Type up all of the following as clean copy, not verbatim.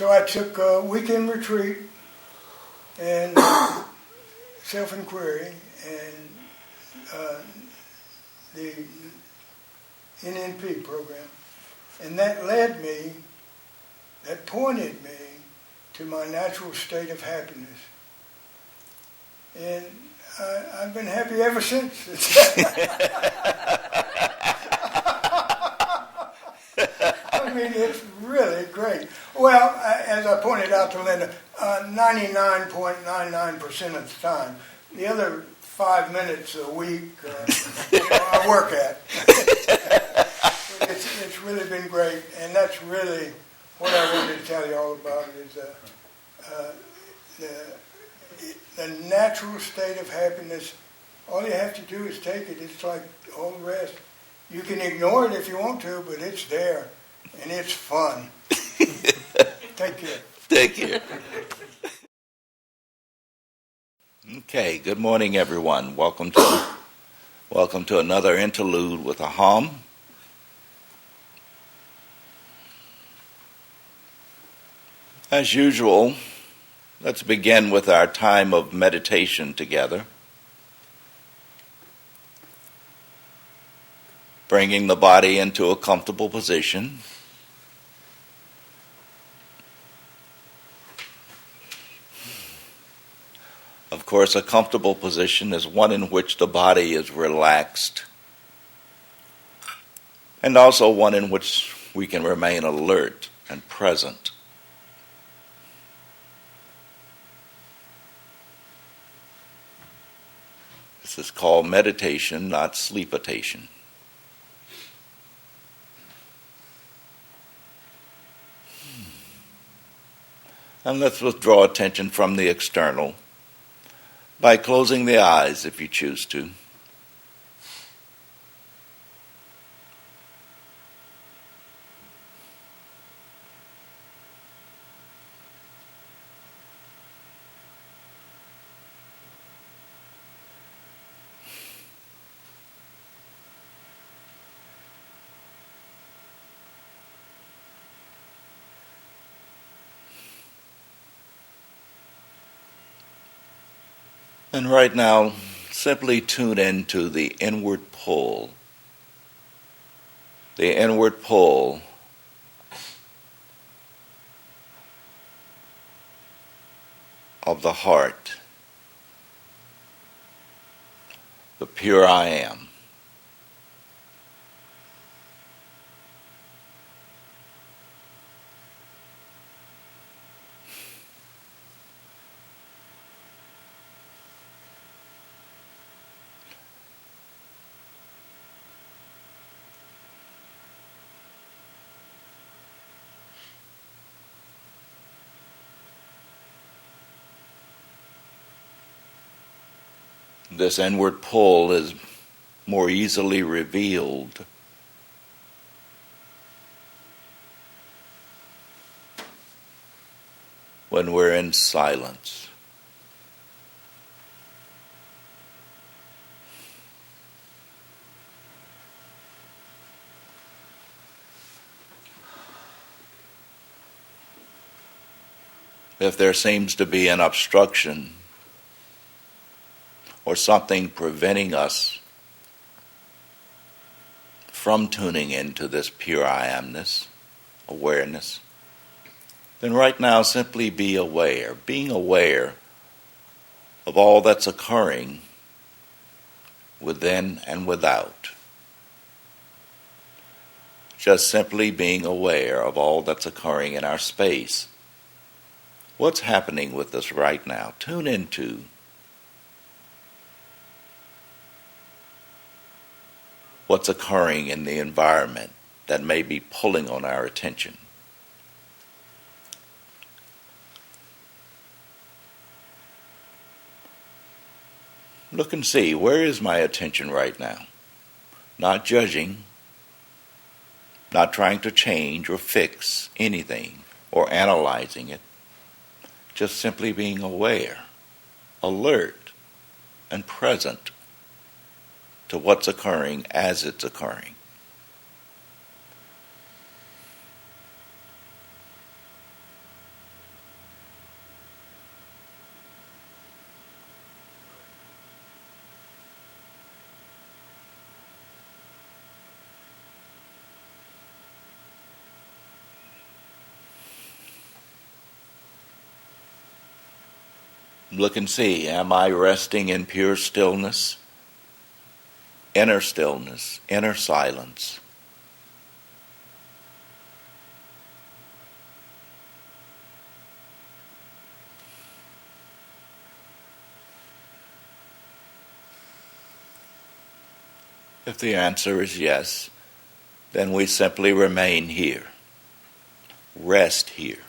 So I took a weekend retreat and self-inquiry and the NNP program. And that pointed me to my natural state of happiness. And I've been happy ever since. I mean, it's really great. Well, as I pointed out to Linda, 99.99% of the time. The other 5 minutes a week, I work at. It's really been great, and that's really what I wanted to tell you all about is the natural state of happiness. All you have to do is take it. It's like all the rest. You can ignore it if you want to, but it's there, and it's fun. Take care. Take care. Okay, good morning, everyone. Welcome to another interlude with AHAM. As usual, let's begin with our time of meditation together, bringing the body into a comfortable position. Of course, a comfortable position is one in which the body is relaxed, and also one in which we can remain alert and present. This is called meditation, not sleepitation. And let's withdraw attention from the external by closing the eyes if you choose to. And right now, simply tune into the inward pull. The inward pull of the heart. The pure I am. This inward pull is more easily revealed when we're in silence. If there seems to be an obstruction or something preventing us from tuning into this pure I amness, awareness, then right now simply be aware, being aware of all that's occurring within and without. Just simply being aware of all that's occurring in our space. What's happening with us right now? Tune into what's occurring in the environment that may be pulling on our attention. Look and see, where is my attention right now? Not judging, not trying to change or fix anything or analyzing it. Just simply being aware, alert, and present to what's occurring as it's occurring. Look and see, am I resting in pure stillness, inner silence? If the answer is yes, then we simply remain here, rest here,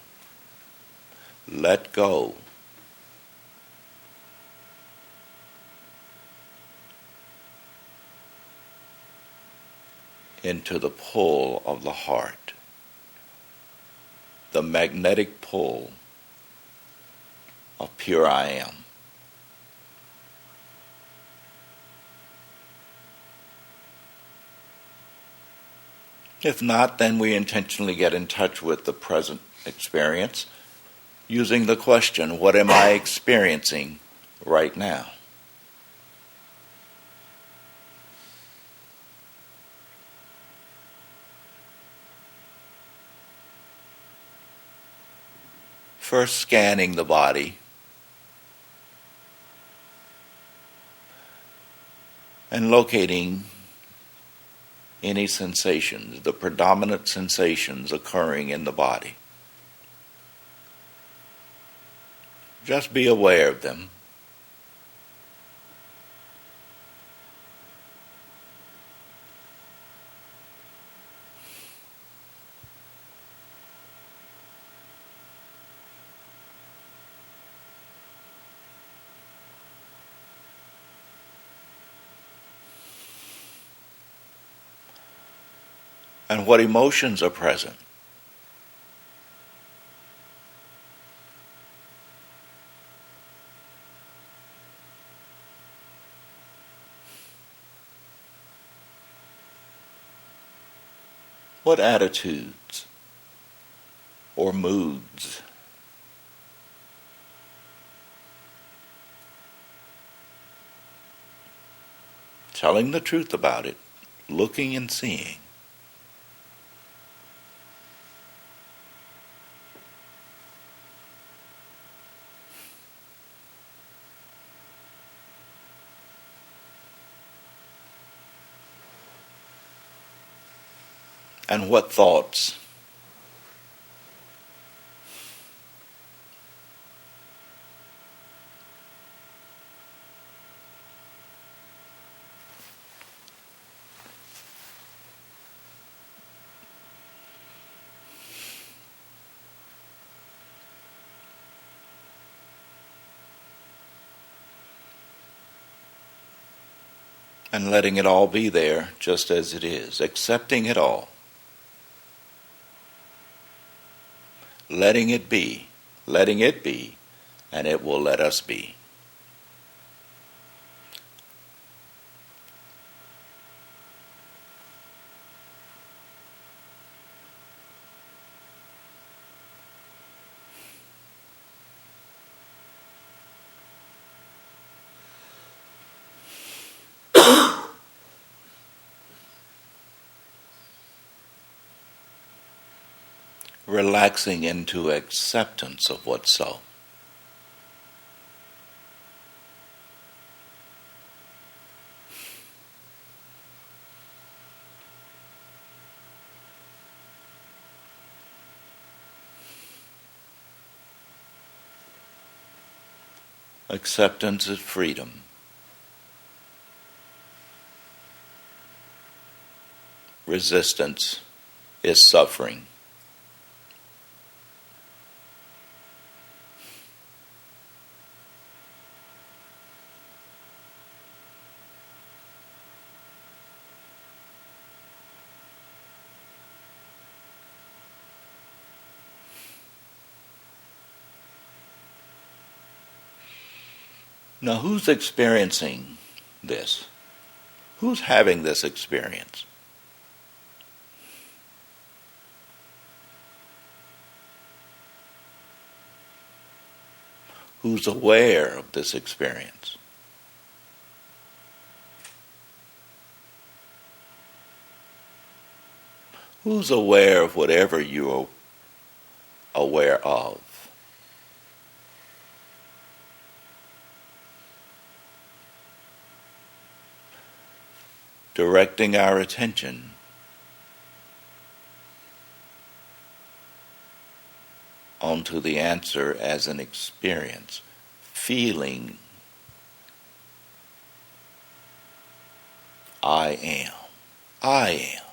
let go. Into the pull of the heart, the magnetic pull of pure I am. If not, then we intentionally get in touch with the present experience using the question, what am I experiencing right now? First scanning the body and locating any sensations, the predominant sensations occurring in the body. Just be aware of them. And what emotions are present. What attitudes or moods? Telling the truth about it, looking and seeing. And what thoughts? And letting it all be there just as it is, accepting it all. Letting it be, and it will let us be. Relaxing into acceptance of what's so. Acceptance is freedom. Resistance is suffering. Now, who's experiencing this? Who's having this experience? Who's aware of this experience? Who's aware of whatever you're aware of? directing our attention onto the answer as an experience, feeling I am. I am.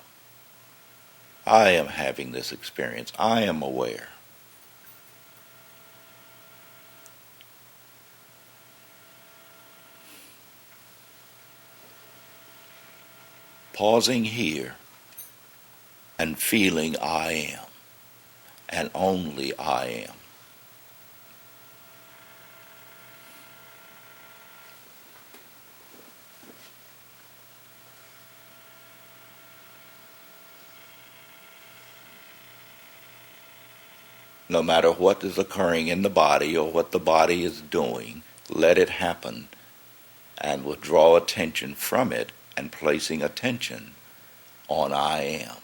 I am having this experience. I am aware. Pausing here and feeling I am, and only I am. No matter what is occurring in the body or what the body is doing, let it happen and withdraw attention from it and placing attention on I am.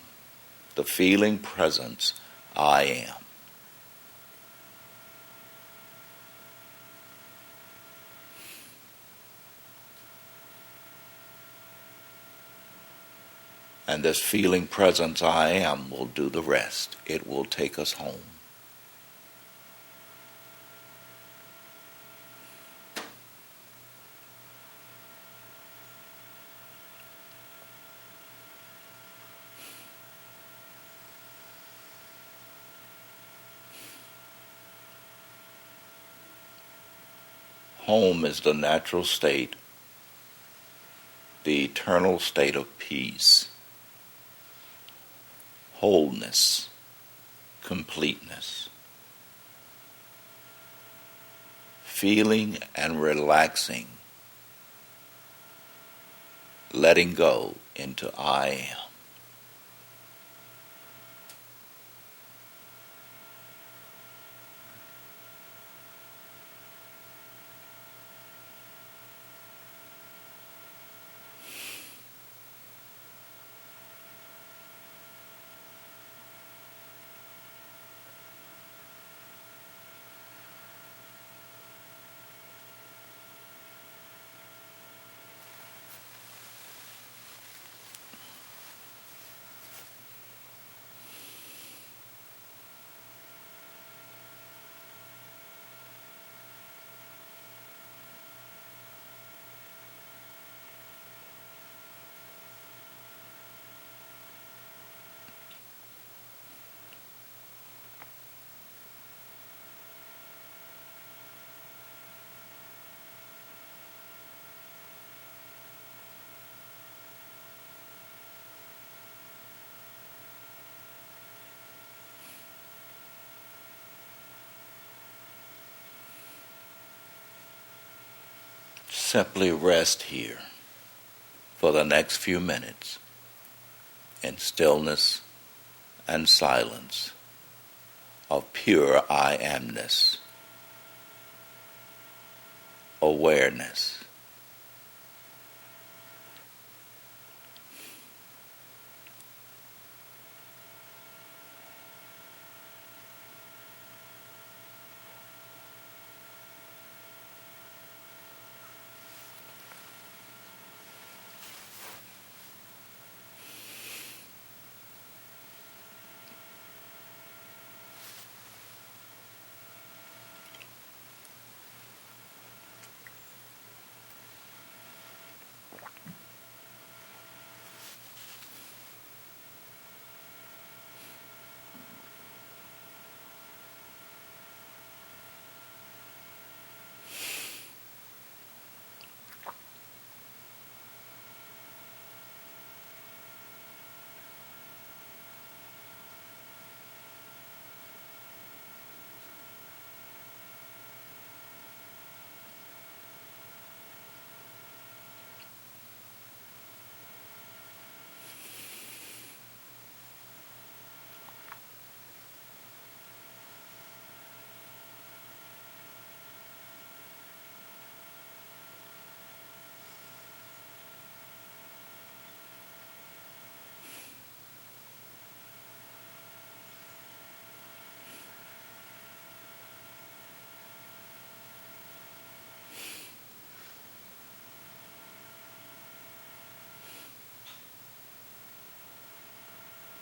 The feeling presence, I am. And this feeling presence, I am, will do the rest. It will take us home. Home is the natural state, the eternal state of peace, wholeness, completeness. Feeling and relaxing, letting go into I am. Simply rest here for the next few minutes in stillness and silence of pure I amness, awareness.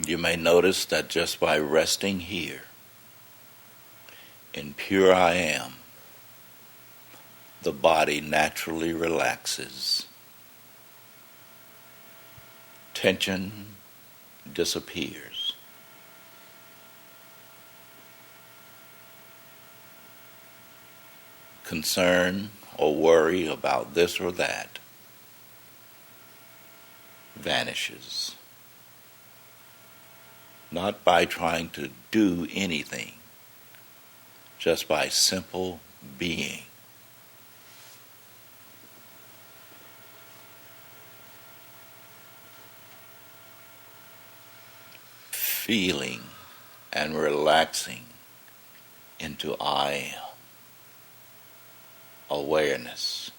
You may notice that just by resting here in pure I am, the body naturally relaxes. Tension disappears. Concern or worry about this or that vanishes. Not by trying to do anything, just by simple being. Feeling and relaxing into I am. Awareness.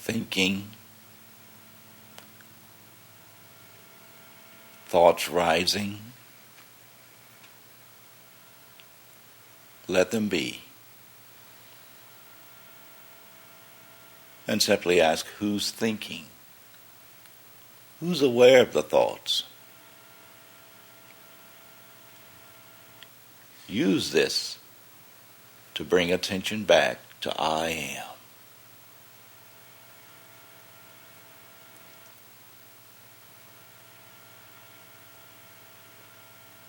Thinking, thoughts rising, let them be. And simply ask, who's thinking? Who's aware of the thoughts? Use this to bring attention back to I am.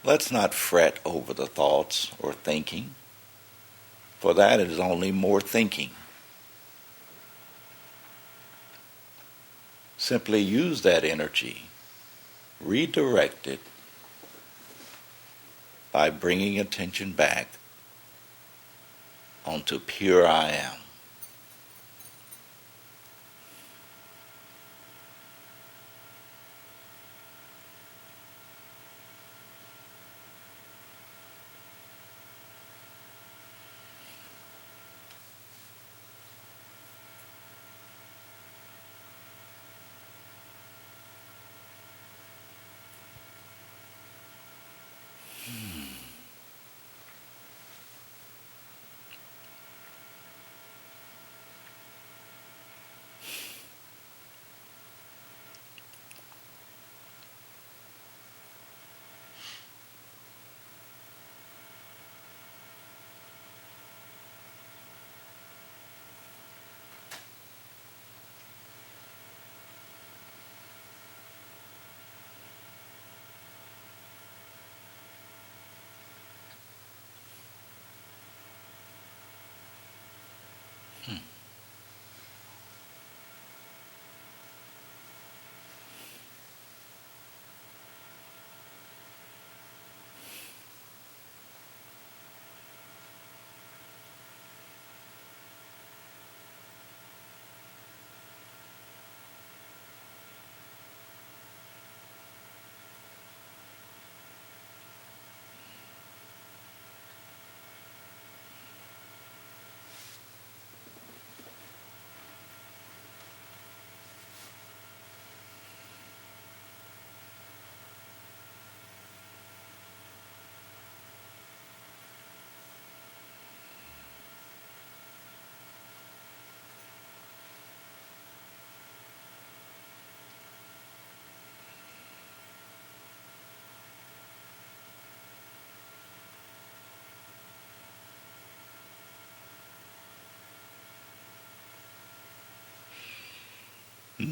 Let's not fret over the thoughts or thinking, for that is only more thinking. Simply use that energy, redirect it by bringing attention back onto pure I am.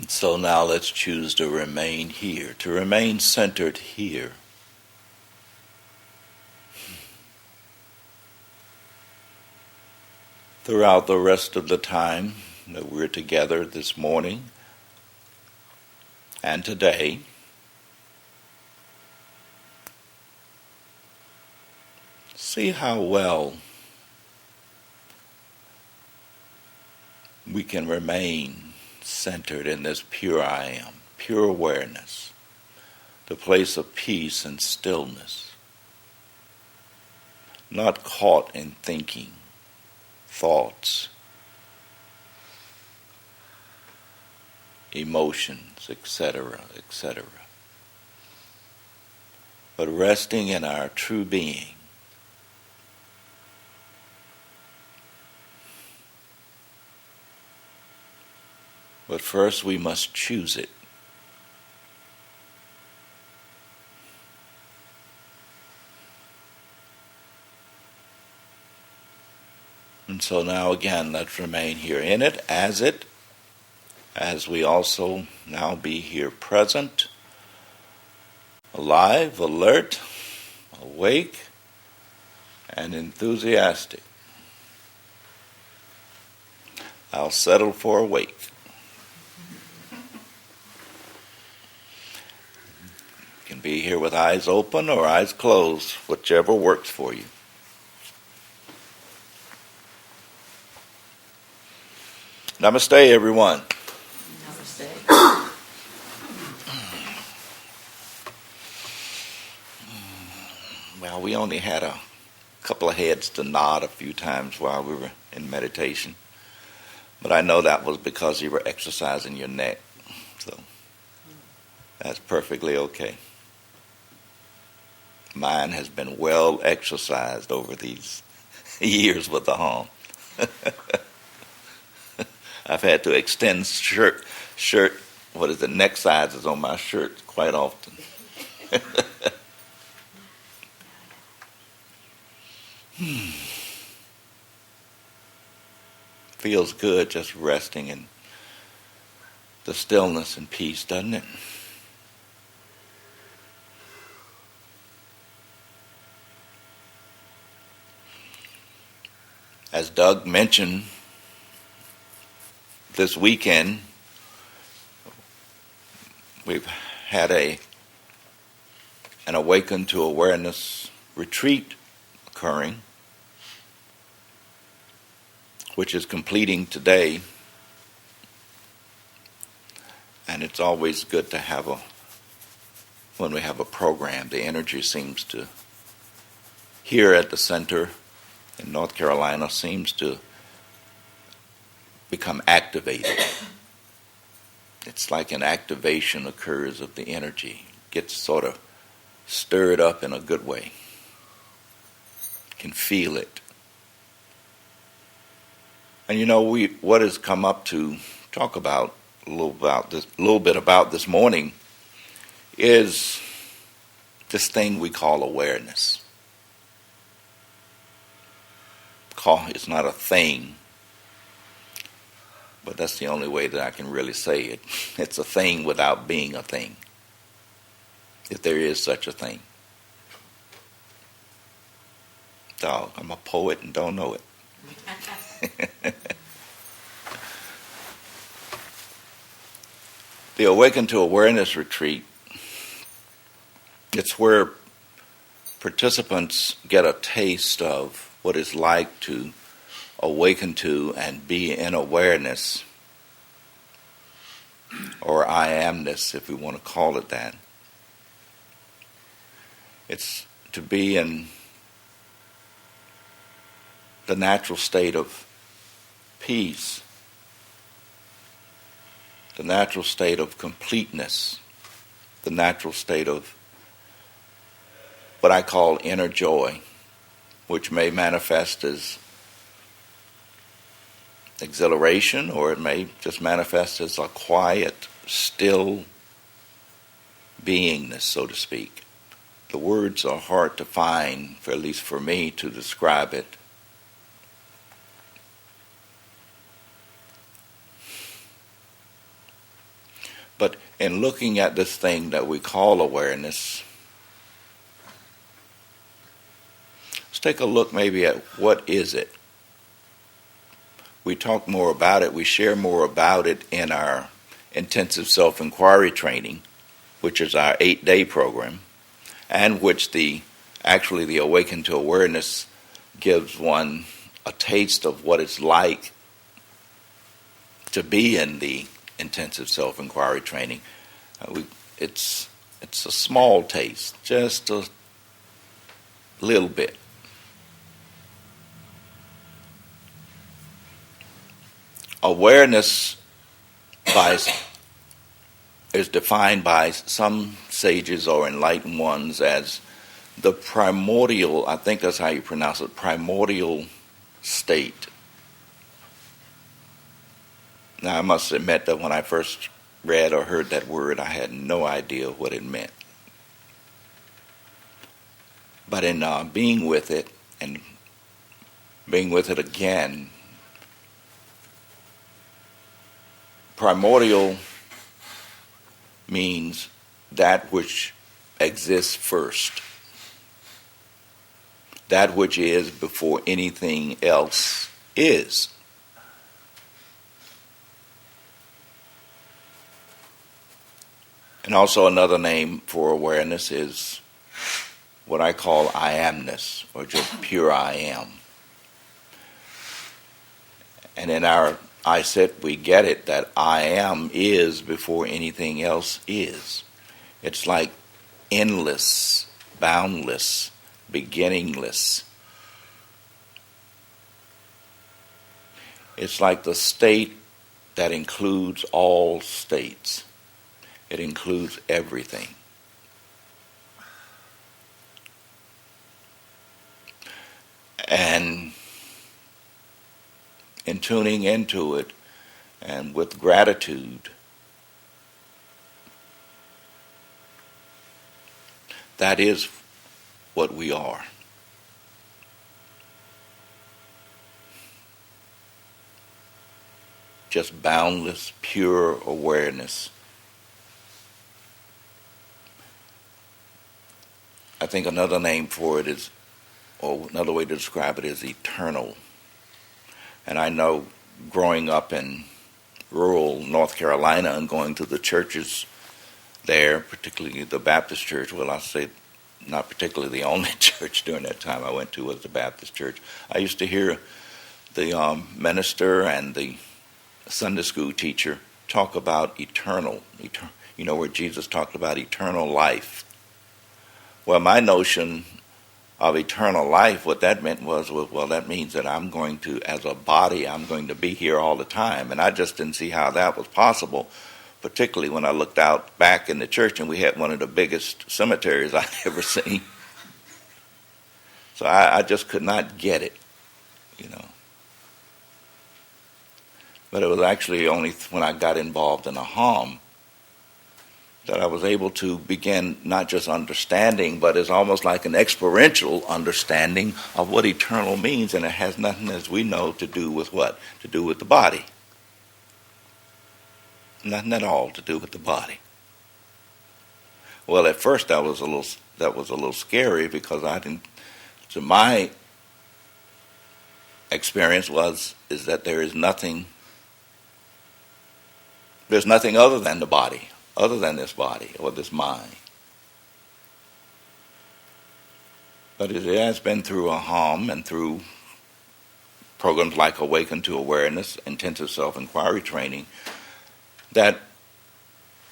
So now let's choose to remain here, to remain centered here. Throughout the rest of the time that we're together this morning and today, see how well we can remain centered in this pure I am, pure awareness, the place of peace and stillness, not caught in thinking, thoughts, emotions, etc., etc., but resting in our true being. But first we must choose it. And so now again, let's remain here in it, as we also now be here present, alive, alert, awake, and enthusiastic. I'll settle for awake. You can be here with eyes open or eyes closed, whichever works for you. Namaste, everyone. Namaste. Well, we only had a couple of heads to nod a few times while we were in meditation. But I know that was because you were exercising your neck. So that's perfectly okay. Mine has been well exercised over these years with the AHAM. I've had to extend shirt, neck sizes on my shirt quite often. Feels good just resting in the stillness and peace, doesn't it? As Doug mentioned, this weekend we've had an Awaken to Awareness retreat occurring, which is completing today. And it's always good to have when we have a program, the energy seems to, here at the center in North Carolina, seems to become activated. It's like an activation occurs of the energy. It gets sort of stirred up in a good way. You can feel it. And what has come up to talk about a little bit about this morning is this thing we call awareness. It's not a thing, but that's the only way that I can really say it. It's a thing without being a thing, if there is such a thing. Dog, I'm a poet and don't know it. The Awaken to Awareness retreat, it's where participants get a taste of what it's like to awaken to and be in awareness, or I amness, if we want to call it that. It's to be in the natural state of peace, the natural state of completeness, the natural state of what I call inner joy, which may manifest as exhilaration, or it may just manifest as a quiet, still beingness, so to speak. The words are hard to find, at least for me, to describe it. in looking at this thing that we call awareness, let's take a look maybe at what is it. We talk more about it, we share more about it in our intensive self-inquiry training, which is our 8-day program, and which the Awaken to Awareness gives one a taste of what it's like to be in the intensive self-inquiry training. It's a small taste, just a little bit. Awareness is defined by some sages or enlightened ones as the primordial, I think that's how you pronounce it, primordial state. Now, I must admit that when I first read or heard that word, I had no idea what it meant. But in being with it and being with it again, primordial means that which exists first, that which is before anything else is. And also another name for awareness is what I call I amness, or just pure I am. And in our I sit, we get it that I am is before anything else is. It's like endless, boundless, beginningless. It's like the state that includes all states. It includes everything. And in tuning into it and with gratitude, that is what we are. Just boundless, pure awareness. I think another name for it is, or another way to describe it is eternal. And I know growing up in rural North Carolina and going to the churches there, particularly the Baptist church, well, I say not particularly the only church during that time I went to was the Baptist church. I used to hear the minister and the Sunday school teacher talk about eternal, where Jesus talked about eternal life. Well, my notion of eternal life, what that meant was, well, that means that I'm going to, as a body, I'm going to be here all the time. And I just didn't see how that was possible, particularly when I looked out back in the church and we had one of the biggest cemeteries I'd ever seen. So I just could not get it, But it was actually only when I got involved in AHAM that I was able to begin not just understanding, but it's almost like an experiential understanding of what eternal means, and it has nothing, as we know, to do with what? To do with the body. Nothing at all to do with the body. Well, at first that was a little scary because so my experience is that there's nothing other than the body, other than this body or this mind. But it has been through AHAM and through programs like Awaken to Awareness, intensive self-inquiry training, that,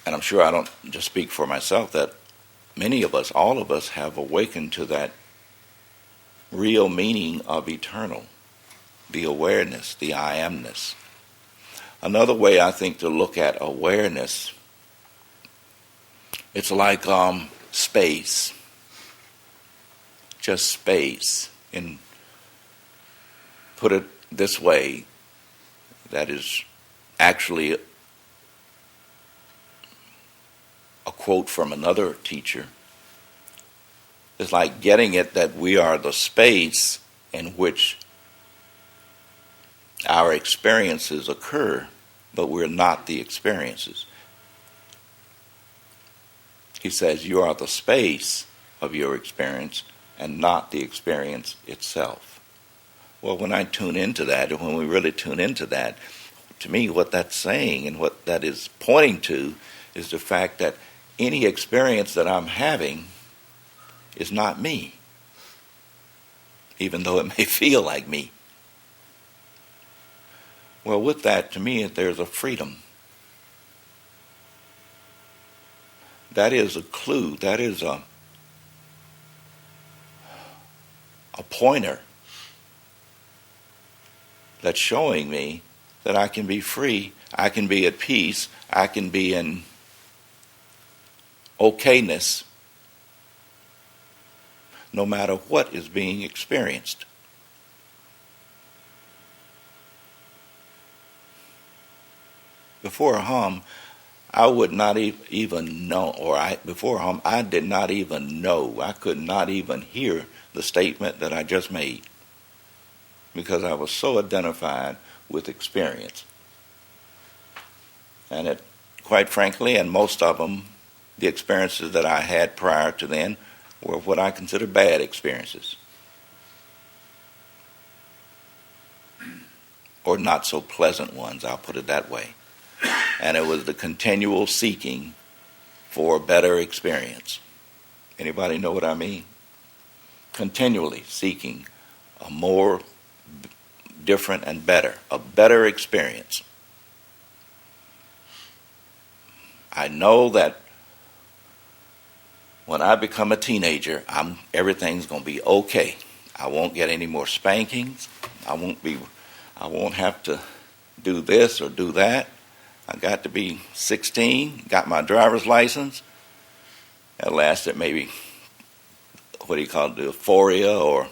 and I'm sure I don't just speak for myself, that many of us, all of us, have awakened to that real meaning of eternal, the awareness, the I amness. Another way I think to look at awareness, it's like space, just space. And put it this way, that is actually a quote from another teacher. It's like getting it that we are the space in which our experiences occur, but we're not the experiences. He says you are the space of your experience and not the experience itself. Well, when I tune into that, and when we really tune into that, to me what that's saying and what that is pointing to is the fact that any experience that I'm having is not me, even though it may feel like me. Well, with that, to me, there's a freedom. That is a clue. That is a pointer that's showing me that I can be free, I can be at peace, I can be in okayness no matter what is being experienced. Before AHAM, I would not even know, before AHAM, I did not even know, I could not even hear the statement that I just made because I was so identified with experience. And it, quite frankly, and most of them, the experiences that I had prior to then were what I consider bad experiences. Or not so pleasant ones, I'll put it that way. And it was the continual seeking for a better experience. Anybody know what I mean? Continually seeking a more different and better, a better experience. I know that when I become a teenager, everything's going to be okay. I won't get any more spankings. I won't have to do this or do that. I got to be 16, got my driver's license. That lasted maybe, what do you call it, the euphoria or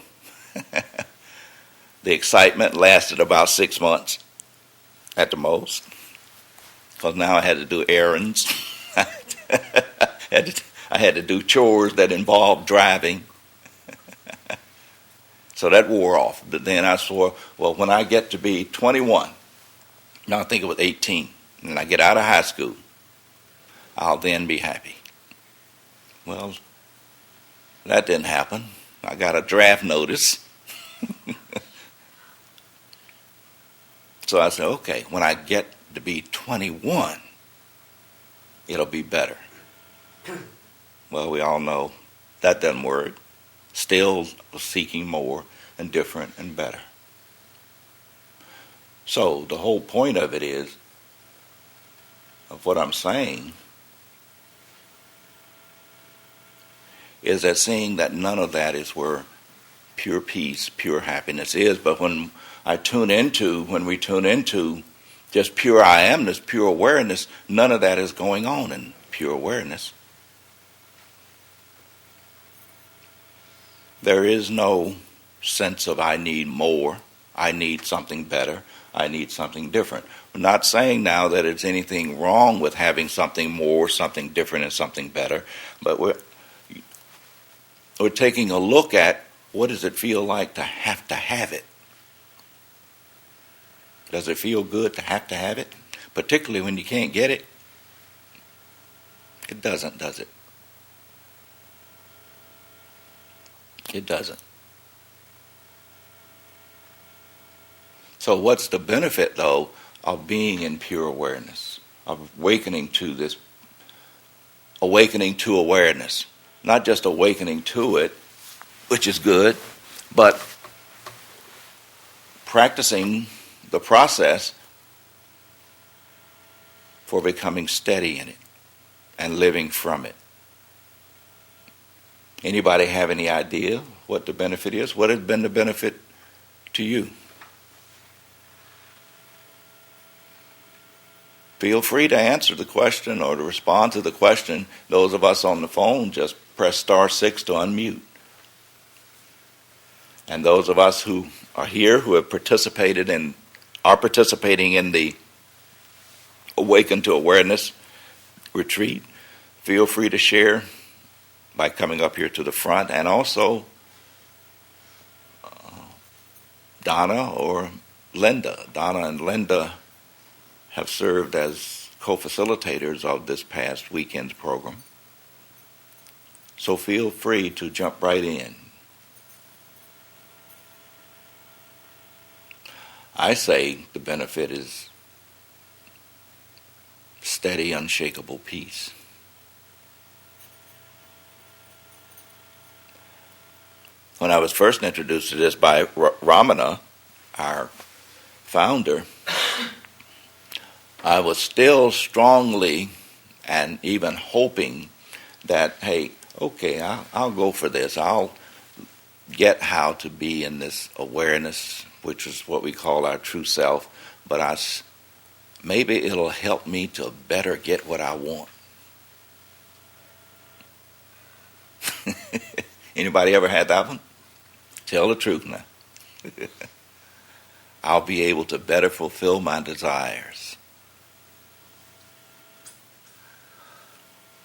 the excitement lasted about 6 months at the most. Because now I had to do errands. I had to do chores that involved driving. So that wore off. But then I swore, well, when I get to be 21, now I think it was 18, and I get out of high school, I'll then be happy. Well, that didn't happen. I got a draft notice. So I said, okay, when I get to be 21, it'll be better. Well, we all know that doesn't work. Still seeking more and different and better. So the whole point of it is, of what I'm saying, is that seeing that none of that is where pure peace, pure happiness is. But when we tune into just pure I amness, pure awareness, none of that is going on in pure awareness. There is no sense of I need more, I need something better, I need something different. We're not saying now that it's anything wrong with having something more, something different, and something better, but we're taking a look at what does it feel like to have it. Does it feel good to have it? Particularly when you can't get it? It doesn't, does it? It doesn't. So what's the benefit, though, of being in pure awareness, of awakening to awareness? Not just awakening to it, which is good, but practicing the process for becoming steady in it and living from it. Anybody have any idea what the benefit is? What has been the benefit to you? Feel free to answer the question or to respond to the question. Those of us on the phone, just press *6 to unmute. And those of us who are here, who have are participating in the Awaken to Awareness retreat, feel free to share by coming up here to the front. And also Donna or Linda. Donna and Linda have served as co-facilitators of this past weekend's program. So feel free to jump right in. I say the benefit is steady, unshakable peace. When I was first introduced to this by Ramana, our founder, I was still strongly and even hoping that, hey, okay, I'll go for this. I'll get how to be in this awareness, which is what we call our true self, but maybe it'll help me to better get what I want. Anybody ever had that one? Tell the truth now. I'll be able to better fulfill my desires.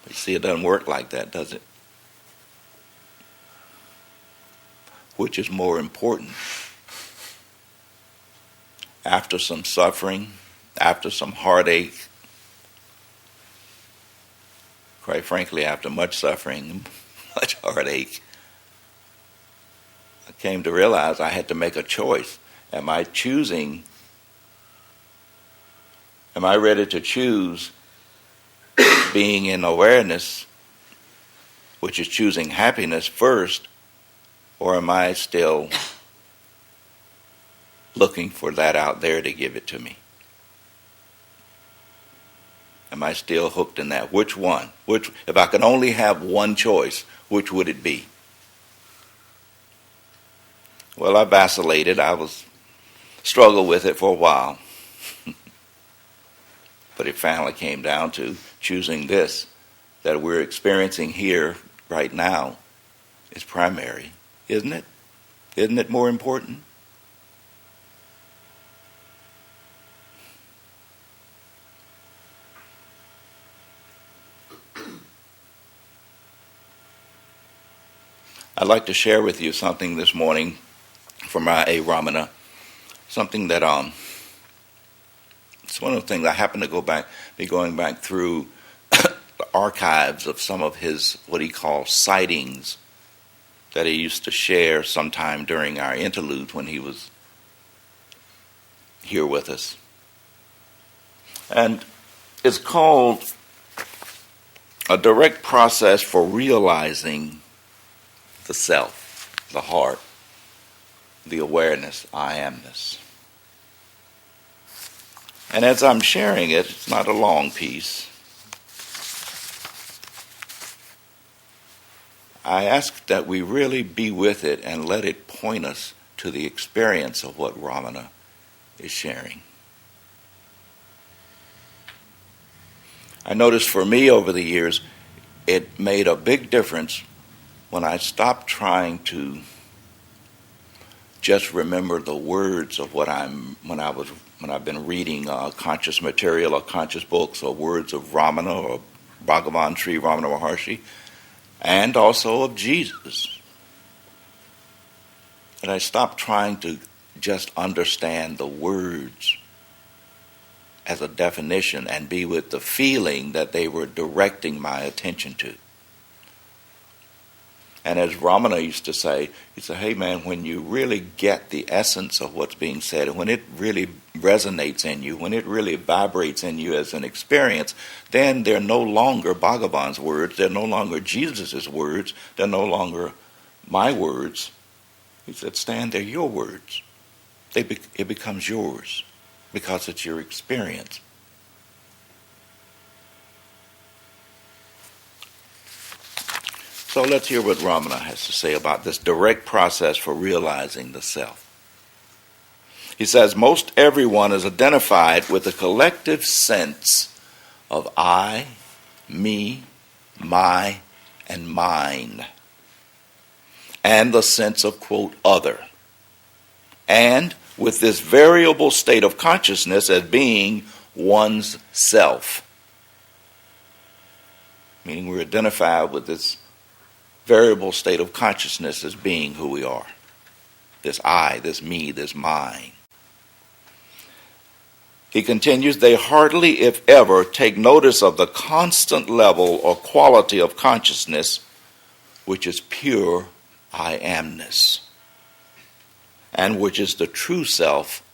But you see, it doesn't work like that, does it? Which is more important? After some suffering, after some heartache, quite frankly, after much suffering, much heartache, I came to realize I had to make a choice. Am I ready to choose being in awareness, which is choosing happiness first, or am I still looking for that out there to give it to me? Am I still hooked in that? Which one? If I could only have one choice, which would it be? Well, I vacillated. Struggled with it for a while. But it finally came down to choosing this, that we're experiencing here right now, is primary, isn't it? Isn't it more important? I'd like to share with you something this morning from A. Ramana, something that it's one of the things I happen to be going back through the archives of some of his what he calls sightings that he used to share sometime during our interlude when he was here with us. And it's called A Direct Process for Realizing the Self, the Heart, the Awareness, I Amness. And as I'm sharing it, it's not a long piece. I ask that we really be with it and let it point us to the experience of what Ramana is sharing. I noticed for me over the years, it made a big difference when I stopped trying to just remember the words of when I've been reading conscious material or conscious books or words of Ramana or Bhagavan Sri Ramana Maharshi, and also of Jesus. And I stopped trying to just understand the words as a definition and be with the feeling that they were directing my attention to. And as Ramana used to say, he said, hey man, when you really get the essence of what's being said, and when it really resonates in you, when it really vibrates in you as an experience, then they're no longer Bhagavan's words, they're no longer Jesus' words, they're no longer my words. He said, Stan, they're your words. It becomes yours because it's your experience. So let's hear what Ramana has to say about this direct process for realizing the self. He says, most everyone is identified with a collective sense of I, me, my, and mine, and the sense of, quote, other, and with this variable state of consciousness as being one's self. Meaning we're identified with this variable state of consciousness as being who we are. This I, this me, this mine. He continues, they hardly, if ever, take notice of the constant level or quality of consciousness which is pure I amness, and which is the true self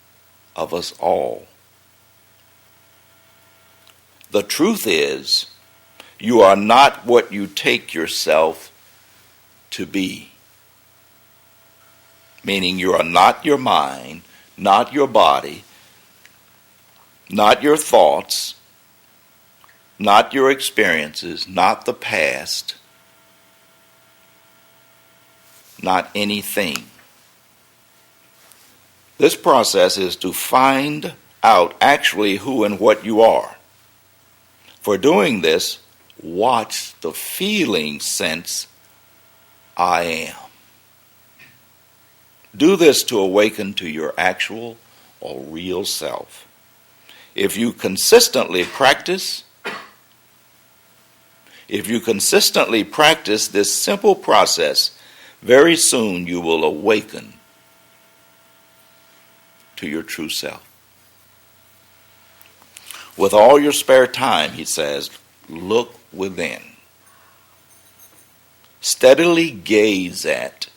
of us all. The truth is, you are not what you take yourself to be. Meaning you are not your mind, not your body, not your thoughts, not your experiences, not the past, not anything. This process is to find out actually who and what you are. For doing this, watch the feeling sense I am. Do this to awaken to your actual or real self. If you consistently practice this simple process, very soon you will awaken to your true self. With all your spare time, he says, look within. Steadily gaze at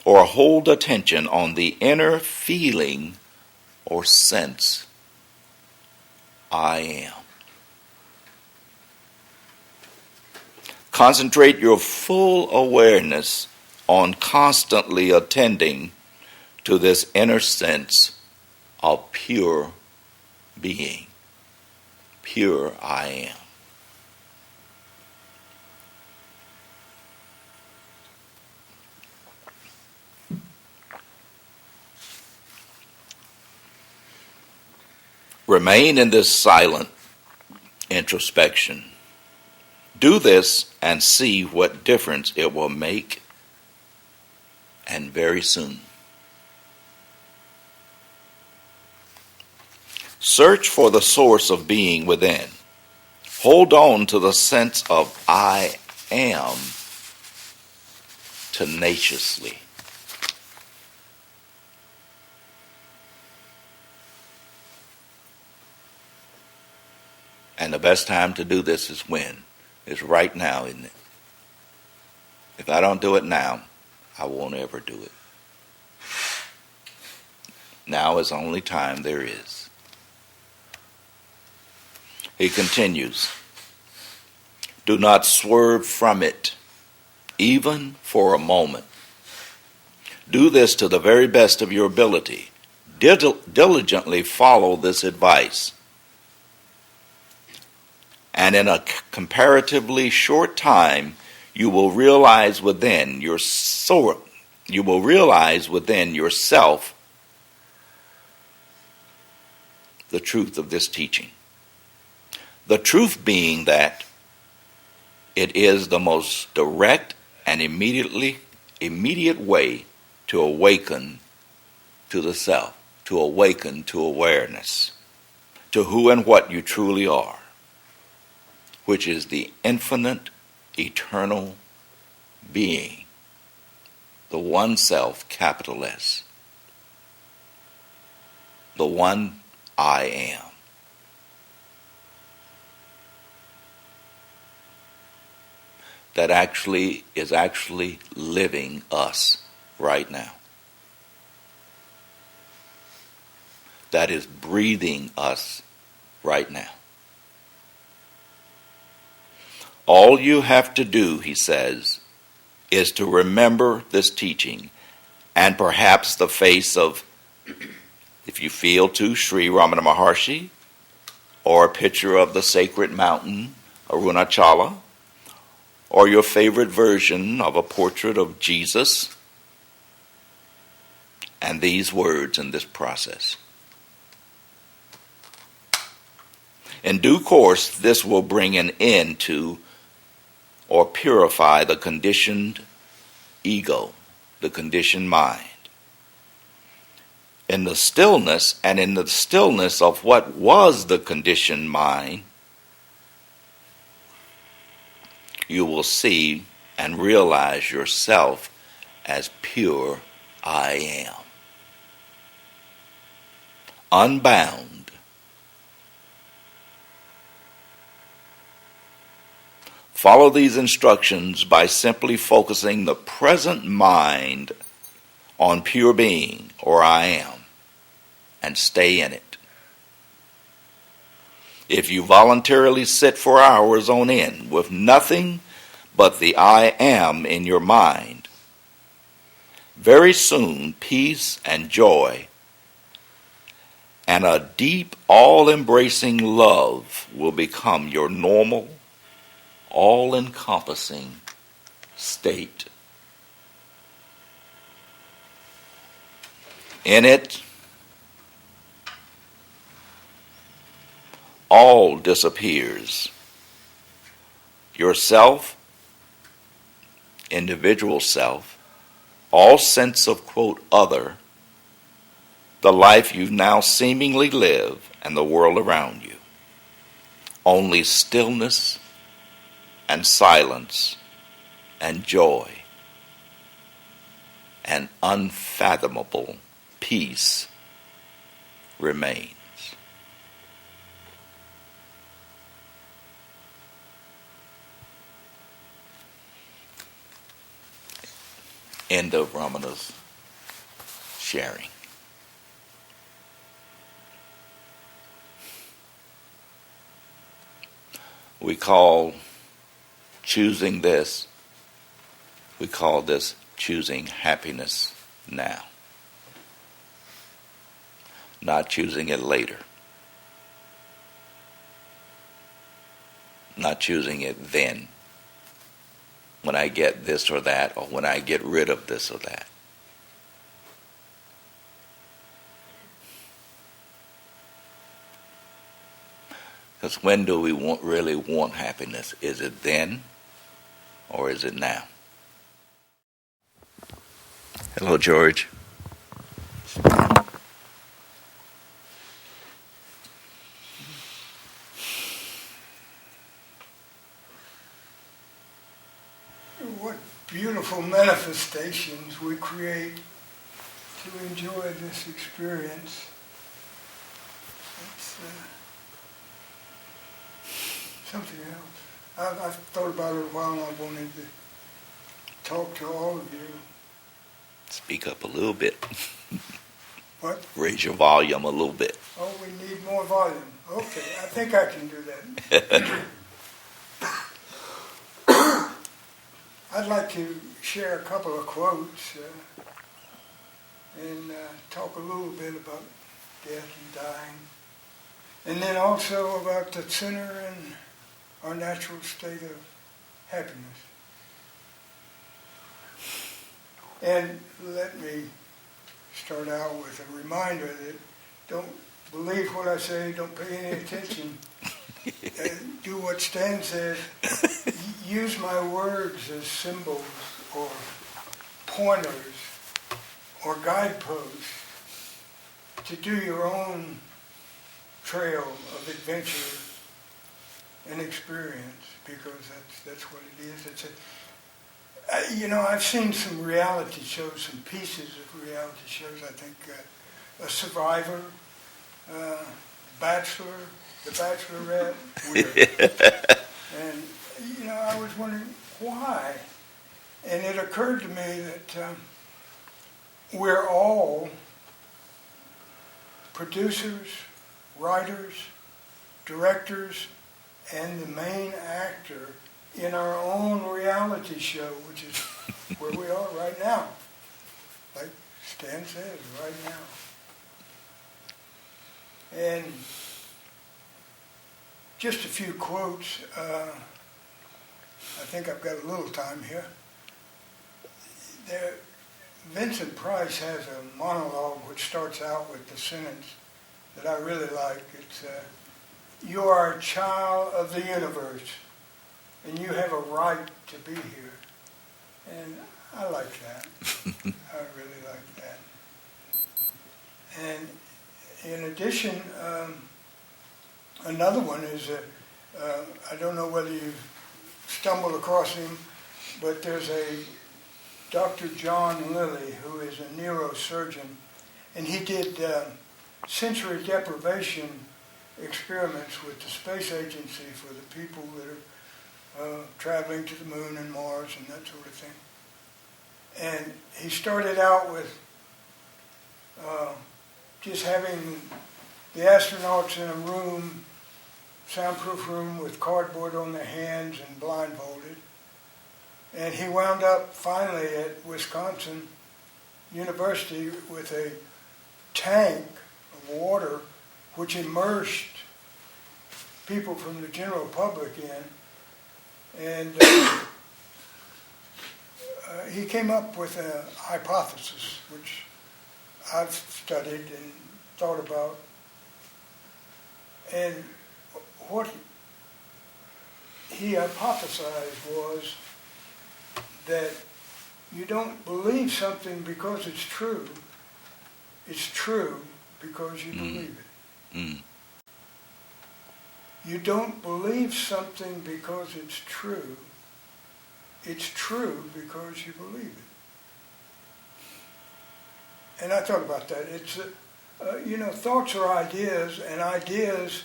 or hold attention on the inner feeling or sense I am. Concentrate your full awareness on constantly attending to this inner sense of pure being, pure I am. Remain in this silent introspection. Do this and see what difference it will make, and very soon. Search for the source of being within. Hold on to the sense of I am tenaciously. And the best time to do this is when? It's right now, isn't it? If I don't do it now, I won't ever do it. Now is the only time there is. He continues, do not swerve from it, even for a moment. Do this to the very best of your ability. Diligently follow this advice. And in a comparatively short time, you will realize within yourself the truth of this teaching. The truth being that it is the most direct and immediate way to awaken to the self, to awaken to awareness, to who and what you truly are, which is the infinite, eternal being, the one self, capital S, the one I am. That is actually living us right now. That is breathing us right now. All you have to do, he says, is to remember this teaching and perhaps the face of, if you feel to, Sri Ramana Maharshi, or a picture of the sacred mountain, Arunachala, or your favorite version of a portrait of Jesus, and these words in this process. In due course, this will bring an end to or purify the conditioned ego, the conditioned mind. In the stillness of what was the conditioned mind, you will see and realize yourself as pure I am. Unbound, Follow these instructions by simply focusing the present mind on pure being, or I am, and stay in it. If you voluntarily sit for hours on end with nothing but the I am in your mind, very soon peace and joy and a deep, all-embracing love will become your normal, all-encompassing state. In it, all disappears. Yourself, individual self, all sense of, quote, other, the life you now seemingly live, and the world around you. Only stillness and silence and joy and unfathomable peace remains. End of Ramana's sharing. We call choosing this, we call this choosing happiness now. Not choosing it later. Not choosing it then, when I get this or that, or when I get rid of this or that. Because when do we really want happiness? Is it then, or is it now? Hello, George. What beautiful manifestations we create to enjoy this experience. It's something else. I've thought about it a while, and I wanted to talk to all of you. Speak up a little bit. What? Raise your volume a little bit. Oh, we need more volume. Okay, I think I can do that. I'd like to share a couple of quotes and talk a little bit about death and dying. And then also about the center and our natural state of happiness. And let me start out with a reminder that don't believe what I say, don't pay any attention. Do what Stan said. Use my words as symbols or pointers or guideposts to do your own trail of adventure and experience, because that's what it is. It's I've seen some reality shows, some pieces of reality shows. I think a Survivor, Bachelor, The Bachelorette, weird. And I was wondering why, and it occurred to me that we're all producers, writers, directors, and the main actor in our own reality show, which is where we are right now. Like Stan says, right now. And just a few quotes. I think I've got a little time here. Vincent Price has a monologue which starts out with the sentence that I really like. It's, you are a child of the universe, and you have a right to be here. And I like that. I really like that. And in addition, another one is, I don't know whether you've stumbled across him, but there's a Dr. John Lilly, who is a neurosurgeon, and he did sensory deprivation experiments with the space agency for the people that are traveling to the moon and Mars and that sort of thing. And he started out with just having the astronauts in a room, soundproof room with cardboard on their hands and blindfolded. And he wound up finally at Wisconsin University with a tank of water which immersed people from the general public in. And he came up with a hypothesis which I've studied and thought about. And what he hypothesized was that you don't believe something because it's true. It's true because you believe it. You don't believe something because it's true. It's true because you believe it. And I thought about that. It's, thoughts are ideas, and ideas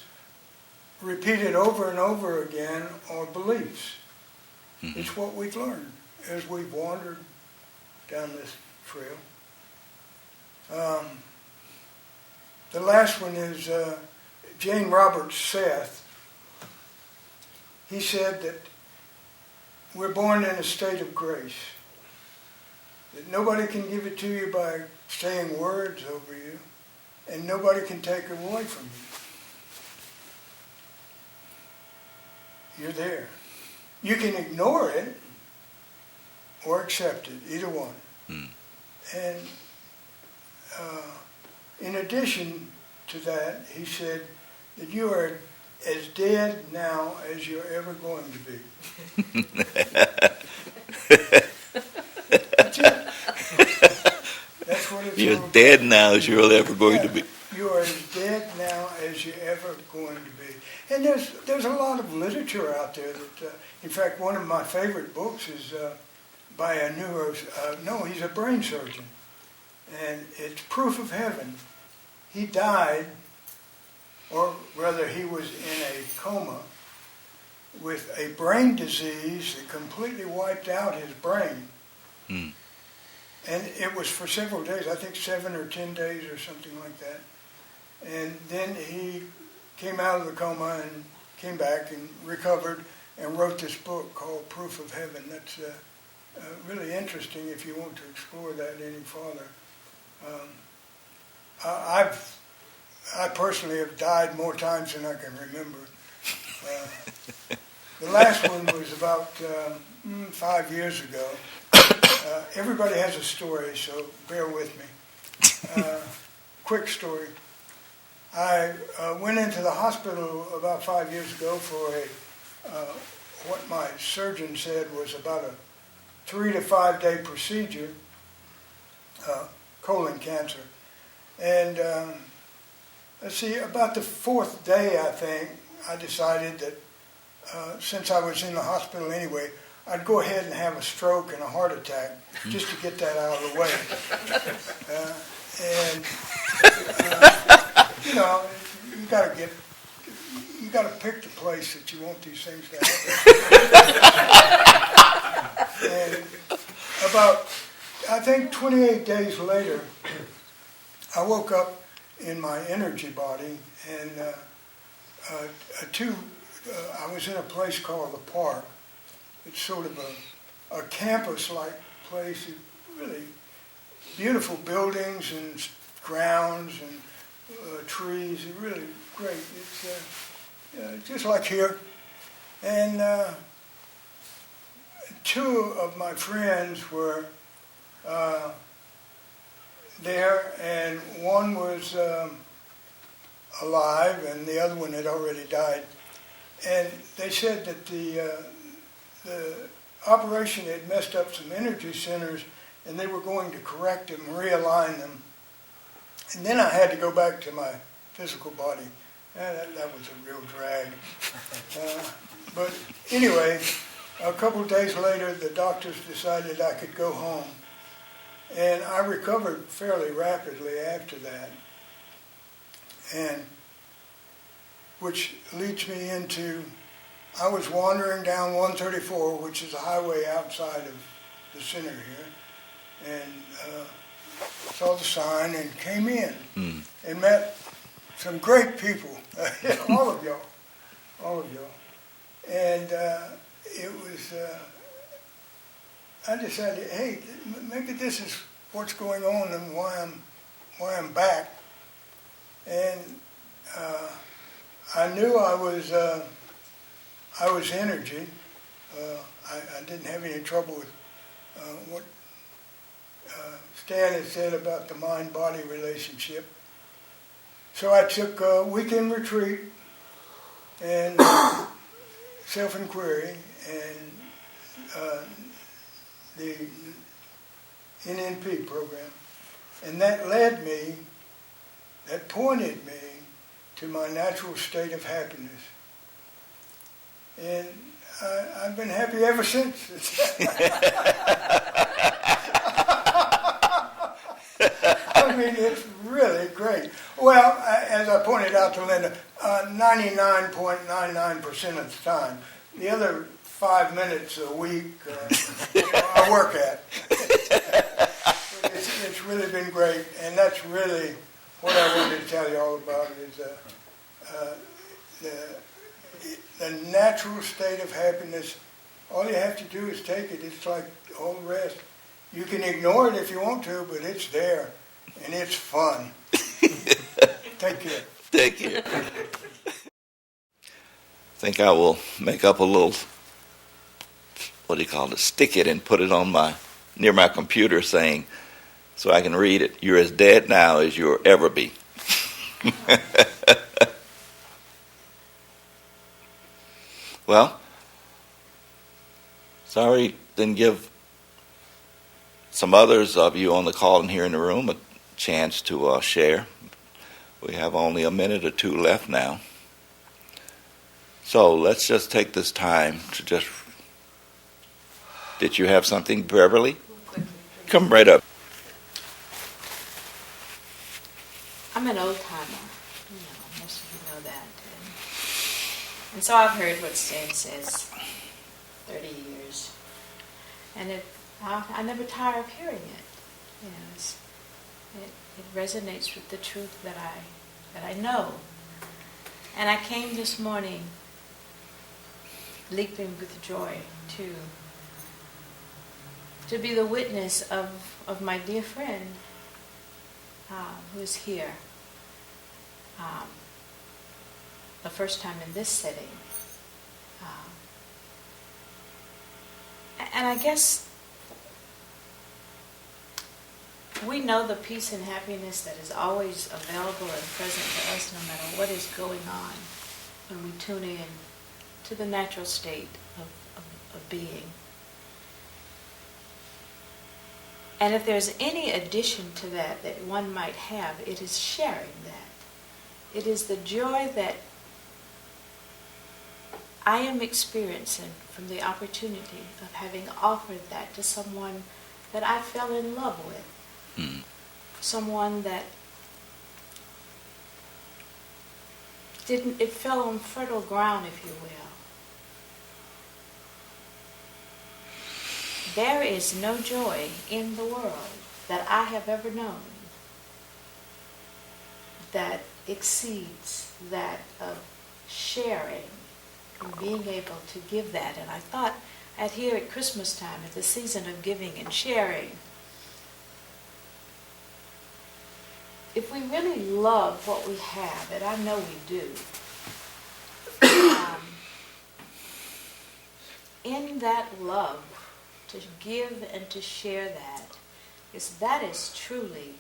repeated over and over again are beliefs. It's what we've learned as we've wandered down this trail. The last one is Jane Roberts Seth. He said that we're born in a state of grace, that nobody can give it to you by saying words over you, and nobody can take it away from you. You're there. You can ignore it or accept it, either one. And in addition to that, he said that you are as dead now as you're ever going to be. That's it. That's what it's You're all dead about. now as you're ever going to be. You are as dead now as you're ever going to be. And there's a lot of literature out there that, in fact, one of my favorite books is by a he's a brain surgeon. And it's Proof of Heaven. He died, or rather he was in a coma with a brain disease that completely wiped out his brain. And it was for several days, I think 7 or 10 days or something like that. And then he came out of the coma and came back and recovered and wrote this book called Proof of Heaven. That's really interesting if you want to explore that any farther. I personally have died more times than I can remember. The last one was about 5 years ago. Everybody has a story, so bear with me. Quick story. I went into the hospital about 5 years ago for what my surgeon said was about a 3 to 5 day procedure, colon cancer. And let's see, about the 4th day, I think, I decided that since I was in the hospital anyway, I'd go ahead and have a stroke and a heart attack just to get that out of the way. You got to pick the place that you want these things to happen. And about, I think 28 days later, I woke up in my energy body, and I was in a place called the Park. It's sort of a campus-like place, really beautiful buildings and grounds and trees. It's really great. It's just like here. And 2 of my friends were there, and one was alive, and the other one had already died. And they said that the operation had messed up some energy centers, and they were going to correct them, realign them. And then I had to go back to my physical body. That was a real drag. But anyway, a couple of days later, the doctors decided I could go home. And I recovered fairly rapidly after that. And which leads me into I was wandering down 134, which is a highway outside of the center here, and saw the sign and came in and met some great people, all of y'all. And it was, I decided, hey, maybe this is what's going on and why I'm back. And I knew I was energy. I didn't have any trouble with what Stan had said about the mind-body relationship. So I took a weekend retreat and self-inquiry and the NNP program. And that pointed me to my natural state of happiness. And I've been happy ever since. I mean, it's really great. Well, as I pointed out to Linda, 99.99% of the time. The other 5 minutes a week I work at. But it's really been great, and that's really what I wanted to tell you all about is the natural state of happiness. All you have to do is take it. It's like all the rest. You can ignore it if you want to, but it's there, and it's fun. Take care. Take care. I think I will make up a little, stick it and put it on near my computer saying, so I can read it, you're as dead now as you'll ever be. Well, sorry didn't give some others of you on the call and here in the room a chance to share. We have only a minute or two left now. So let's just take this time to just... Did you have something, Beverly? Come right up. I'm an old timer. Most of you know that. And so I've heard what Stan says 30 years. And I never tire of hearing it. It resonates with the truth that I know. And I came this morning leaping with joy to be the witness of my dear friend who is here the first time in this setting. And I guess we know the peace and happiness that is always available and present to us no matter what is going on when we tune in to the natural state of being. And if there's any addition to that one might have, it is sharing that. It is the joy that I am experiencing from the opportunity of having offered that to someone that I fell in love with. Someone that it fell on fertile ground, if you will. There is no joy in the world that I have ever known that exceeds that of sharing and being able to give that. And I thought here at Christmas time, at the season of giving and sharing, if we really love what we have, and I know we do, in that love, to give and to share that is truly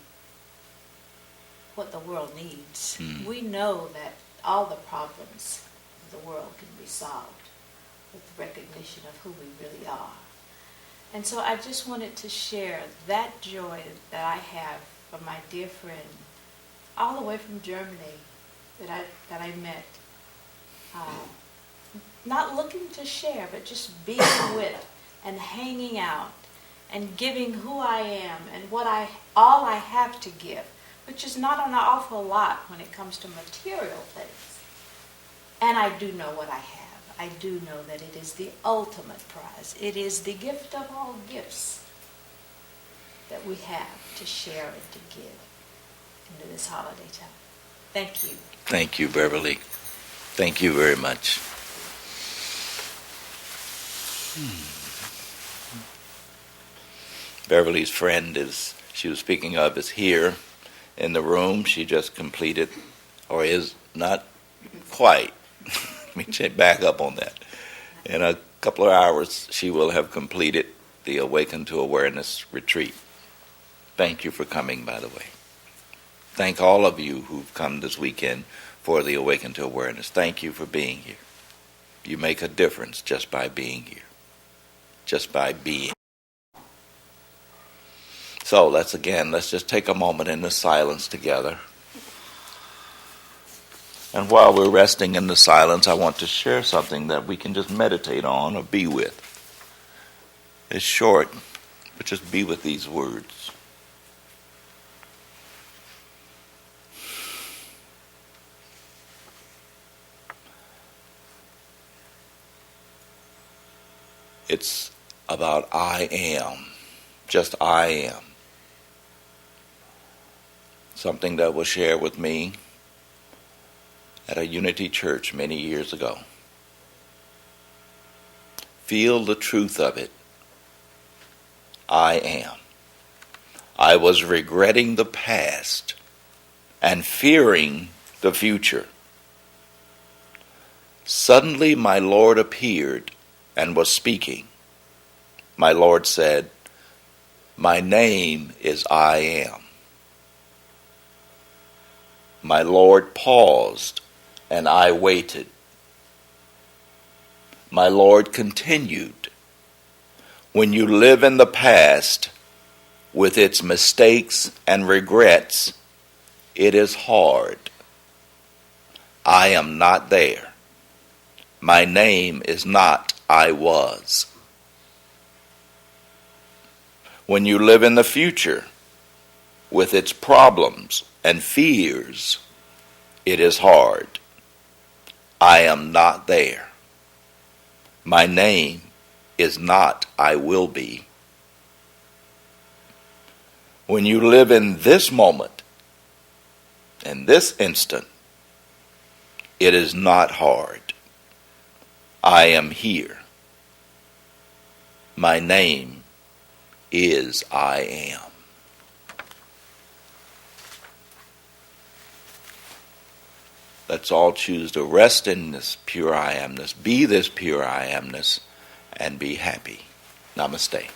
what the world needs. We know that all the problems of the world can be solved with the recognition of who we really are. And so I just wanted to share that joy that I have from my dear friend, all the way from Germany, that I met. Not looking to share, but just being with and hanging out and giving who I am and all I have to give, which is not an awful lot when it comes to material things. And I do know what I have. I do know that it is the ultimate prize. It is the gift of all gifts that we have to share and to give into this holiday time. Thank you. Thank you, Beverly. Thank you very much. Beverly's friend she was speaking of, is here in the room. She just completed, or is not quite. Let me check back up on that. In a couple of hours, she will have completed the Awaken to Awareness retreat. Thank you for coming, by the way. Thank all of you who've come this weekend for the Awaken to Awareness. Thank you for being here. You make a difference just by being here. Just by being. So let's just take a moment in the silence together. And while we're resting in the silence, I want to share something that we can just meditate on or be with. It's short, but just be with these words. It's about I am. Just I am. Something that was shared with me at a Unity church many years ago. Feel the truth of it. I am. I was regretting the past and fearing the future. Suddenly my Lord appeared and was speaking. My Lord said, "My name is I am." My Lord paused, and I waited. My Lord continued, "When you live in the past with its mistakes and regrets, it is hard. I am not there. My name is not I was. When you live in the future with its problems and fears, it is hard. I am not there. My name is not I will be. When you live in this moment, in this instant, it is not hard. I am here. My name is I am. Let's all choose to rest in this pure I amness, be this pure I amness, and be happy. Namaste.